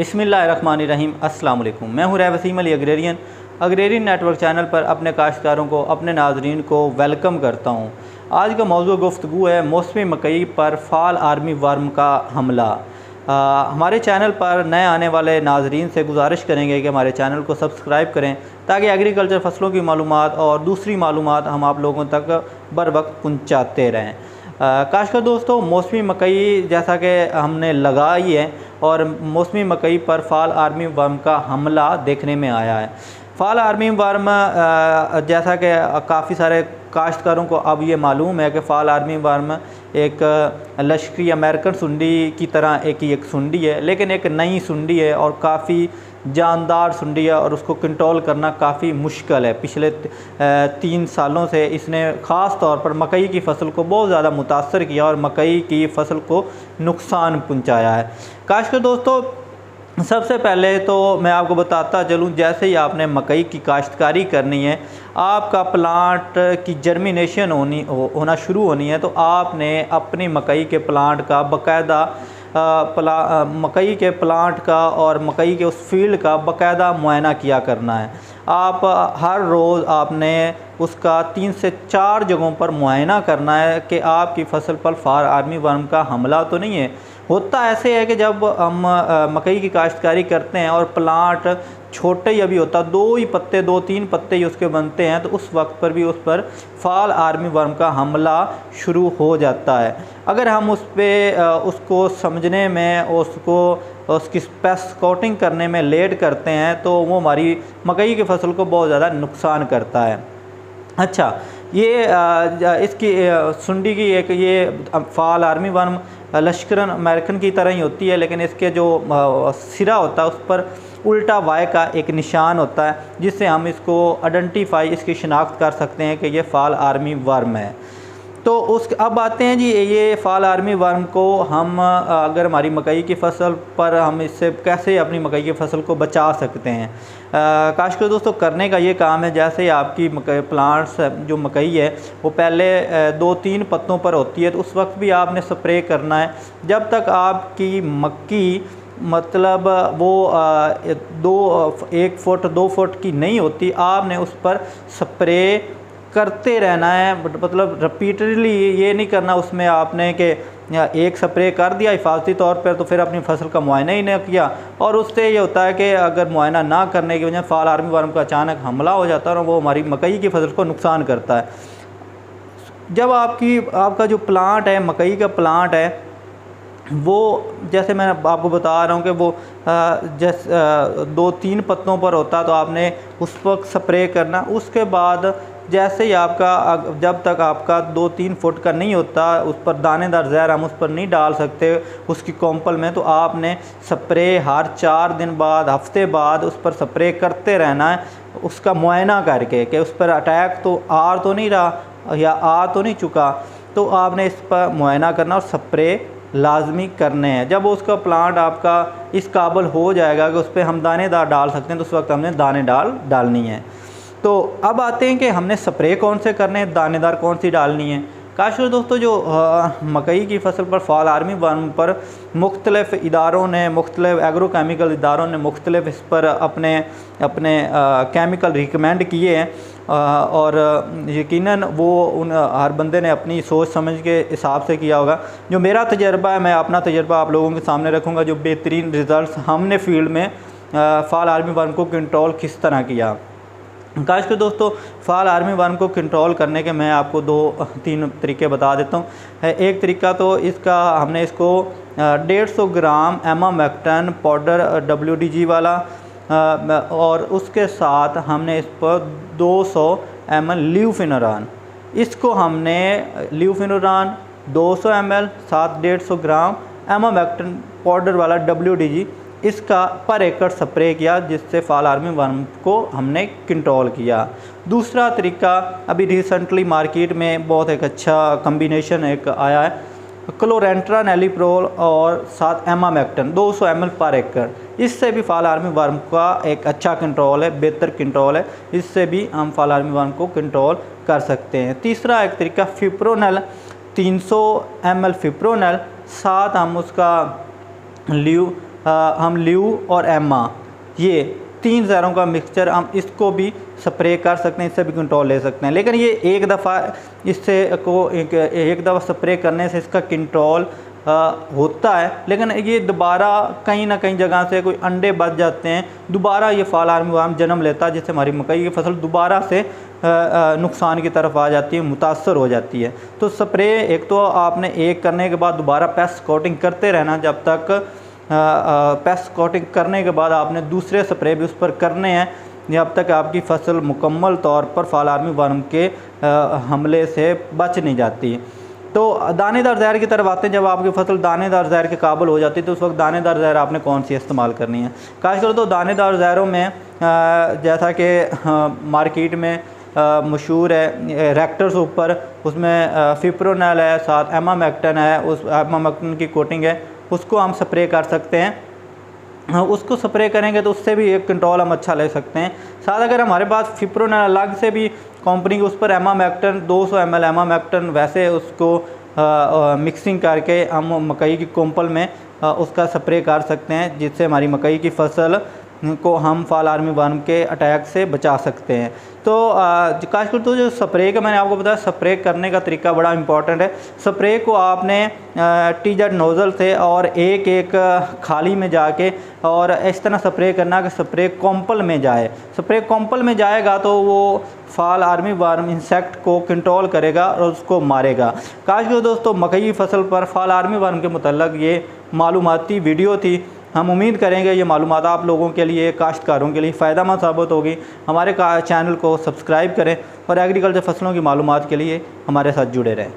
बिस्मिल्लाहिर्रहमानिर्रहीम। अस्सलाम वालेकुम। मैं हूँ Wasim Ali agrarian network channel पर अपने काश्तकारों को, अपने नाजरीन को वेलकम करता हूँ। आज का मौजूद गुफ्तगू है मौसमी मकई पर फाल आर्मी वर्म का हमला। हमारे चैनल पर नए आने वाले नाजरीन से गुजारिश करेंगे कि हमारे चैनल को सब्सक्राइब करें ताकि एग्रीकल्चर फसलों की मालूमात और दूसरी मालूमात हम आप लोगों तक बर वक्त पहुँचाते रहें। काश्तकार दोस्तों, मौसमी मकई जैसा कि हमने लगाई है और मौसमी मकई पर फाल आर्मी वर्म का हमला देखने में आया है। फाल आर्मी वर्म जैसा कि काफ़ी सारे काश्तकारों को अब ये मालूम है कि फ़ाल आर्मी वर्म एक लश्करी अमेरिकन सुंडी की तरह एक सुंडी है, लेकिन एक नई सुंडी है और काफ़ी जानदार सुंडी है और उसको कंट्रोल करना काफ़ी मुश्किल है। पिछले 3 सालों से इसने ख़ास तौर पर मकई की फसल को बहुत ज़्यादा मुतासर किया और मकई की फसल को नुकसान पहुंचाया है। काश्तकार दोस्तों, सबसे पहले तो मैं आपको बताता चलूँ, जैसे ही आपने मकई की काश्तकारी करनी है, आपका प्लांट की जर्मिनेशन होना शुरू होनी है, तो आपने अपनी मकई के प्लांट का बाकायदा मकई के प्लांट का और मकई के उस फील्ड का बाकायदा मुआयना किया करना है। आप हर रोज़ आपने उसका 3 से 4 जगहों पर मुआयना करना है कि आपकी फसल पर फाल आर्मी वर्म का हमला तो नहीं है। होता ऐसे है कि जब हम मकई की काश्तकारी करते हैं और प्लांट छोटे ही अभी होता, 2-3 पत्ते ही उसके बनते हैं, तो उस वक्त पर भी उस पर फाल आर्मी वर्म का हमला शुरू हो जाता है। अगर हम उसको समझने में, उसकी स्काउटिंग करने में लेट करते हैं तो वो हमारी मकई की फसल को बहुत ज़्यादा नुकसान करता है। अच्छा, ये इसकी सुंडी की एक ये फाल आर्मी वर्म लश्करन अमेरिकन की तरह ही होती है, लेकिन इसके जो सिरा होता है उस पर उल्टा वाई का एक निशान होता है, जिससे हम इसको आइडेंटिफाई, इसकी शिनाख्त कर सकते हैं कि ये फाल आर्मी वर्म है। तो अब आते हैं जी, ये फाल आर्मी वर्म को हम अगर हमारी मकई की फसल पर हम इससे कैसे अपनी मकई की फसल को बचा सकते हैं। काश्तकार दोस्तों, करने का ये काम है, जैसे आपकी मकई प्लांट्स जो मकई है वो पहले 2-3 पत्तों पर होती है, तो उस वक्त भी आपने स्प्रे करना है। जब तक आपकी मक्की मतलब वो 1 फुट 2 फुट की नहीं होती, आपने उस पर स्प्रे करते रहना है। मतलब रिपीटेडली ये नहीं करना उसमें आपने कि एक स्प्रे कर दिया हिफाजती तौर पर तो फिर अपनी फसल का मुआयना ही नहीं किया, और उससे ये होता है कि अगर मुआयना ना करने की वजह फाल आर्मी वर्म का अचानक हमला हो जाता है और वो हमारी मकई की फसल को नुकसान करता है। जब आपका जो प्लांट है, मकई का प्लांट है, वो जैसे मैं आपको बता रहा हूँ कि वो जैसे 2-3 पत्तों पर होता, तो आपने उस वक्त स्प्रे करना। उसके बाद जैसे ही जब तक आपका 2-3 फुट का नहीं होता, उस पर दानेदार जहर हम उस पर नहीं डाल सकते उसकी कॉम्पल में, तो आपने स्प्रे हर 4 दिन बाद, हफ्ते बाद उस पर स्प्रे करते रहना है, उसका मुआयना करके कि उस पर अटैक तो आ तो नहीं रहा या आ तो नहीं चुका। तो आपने इस पर मुआयना करना और स्प्रे लाजमी करने हैं। जब उसका प्लांट आपका इस काबिल हो जाएगा कि उस पर हम दानेदार डाल सकते हैं, तो उस वक्त हमने दाने डालनी है। तो अब आते हैं कि हमने स्प्रे कौन से करने हैं, दानेदार कौन सी डालनी है। काश्तकार दोस्तों, जो मकई की फसल पर फाल आर्मी वर्म पर मुख्तलिफ़ इदारों ने, मुख्तलिफ़ एग्रोकेमिकल इदारों ने मुख्तलिफ़ इस पर अपने केमिकल रिकमेंड किए हैं, और यकीनन वो हर बंदे ने अपनी सोच समझ के हिसाब से किया होगा। जो मेरा तजर्बा है, मैं अपना तजर्बा आप लोगों के सामने रखूँगा, जो बेहतरीन रिज़ल्ट हमने फील्ड में फाल आर्मी वर्म को कंट्रोल किस तरह किया। काश्तकार दोस्तों, फाल आर्मी वर्म को कंट्रोल करने के मैं आपको 2-3 तरीके बता देता हूँ। एक तरीका तो हमने इसको 150 ग्राम एमामेक्टिन पाउडर WDG वाला, और उसके साथ हमने इस पर 200 ml ल्यूफिनोरान, इसको हमने ल्यूफिनोरान 200 ml साथ 150 ग्राम एमामेक्टिन पाउडर वाला WDG, इसका पर एकड़ स्प्रे किया, जिससे फाल आर्मी वर्म को हमने कंट्रोल किया। दूसरा तरीका, अभी रिसेंटली मार्केट में बहुत एक अच्छा कम्बिनेशन एक आया है, क्लोरेंट्रा नेलीप्रोल और साथ एमामेक्टिन 200 ml पर एकड़, इससे भी फाल आर्मी वर्म का एक अच्छा कंट्रोल है, बेहतर कंट्रोल है। इससे भी हम फाल आर्मी वर्म को कंट्रोल कर सकते हैं। तीसरा एक तरीका फिप्रोनल 300 ml फिप्रोनल, साथ हम उसका हम ल्यू और एमा, ये 3 ज़हरों का मिक्सचर हम इसको भी स्प्रे कर सकते हैं, इससे भी कंट्रोल ले सकते हैं। लेकिन ये एक दफ़ा इससे एक दफ़ा स्प्रे करने से इसका कंट्रोल होता है, लेकिन ये दोबारा कहीं ना कहीं जगह से कोई अंडे बच जाते हैं, दोबारा ये फाल आर्मी वार्म जन्म लेता है, जिससे हमारी मकई की फसल दोबारा से नुकसान की तरफ आ जाती है, मुतासर हो जाती है। तो स्प्रे एक तो आपने एक करने के बाद दोबारा पेस्ट कोटिंग करते रहना, जब तक पेस्ट कोटिंग करने के बाद आपने दूसरे स्प्रे भी उस पर करने हैं, जब तक आपकी फसल मुकम्मल तौर पर फाल आर्मी वर्म के हमले से बच नहीं जाती। तो दानेदार जहर की तरफ आते हैं। जब आपकी फसल दानेदार जहर के काबिल हो जाती है तो उस वक्त दानेदार जहर आपने कौन सी इस्तेमाल करनी है। खास कर तो दानेदार जहरों में जैसा कि मार्केट में मशहूर है रेक्टर सुपर, उसमें फिप्रोनल है, साथ एमामेक्टिन है, उस एमामेक्टिन की कोटिंग है, उसको हम स्प्रे कर सकते हैं। उसको स्प्रे करेंगे तो उससे भी एक कंट्रोल हम अच्छा ले सकते हैं। साथ अगर हमारे पास फिप्रोनल अलग से भी कंपनी के उस पर एमामेक्टिन 200 ml एमामेक्टिन वैसे उसको मिक्सिंग करके हम मकई की कोंपल में उसका स्प्रे कर सकते हैं, जिससे हमारी मकई की फसल को हम फाल आर्मी वर्म के अटैक से बचा सकते हैं। तो खासकर तो जो स्प्रे का मैंने आपको बताया, स्प्रे करने का तरीका बड़ा इंपॉर्टेंट है। स्प्रे को आपने टीजेड नोज़ल से और एक एक खाली में जाके और इस तरह स्प्रे करना कि स्प्रे कोंपल में जाए। स्प्रे कोंपल में जाएगा तो वो फाल आर्मी वर्म इंसेक्ट को कंट्रोल करेगा और उसको मारेगा। खासकर दोस्तों मकई की फसल पर फाल आर्मी वर्म के मुतल्लक ये मालूमाती वीडियो थी। हम उम्मीद करेंगे ये मालूमात आप लोगों के लिए, काश्तकारों के लिए फ़ायदेमंद साबित होगी। हमारे चैनल को सब्सक्राइब करें और एग्रीकल्चर फसलों की मालूमात के लिए हमारे साथ जुड़े रहें।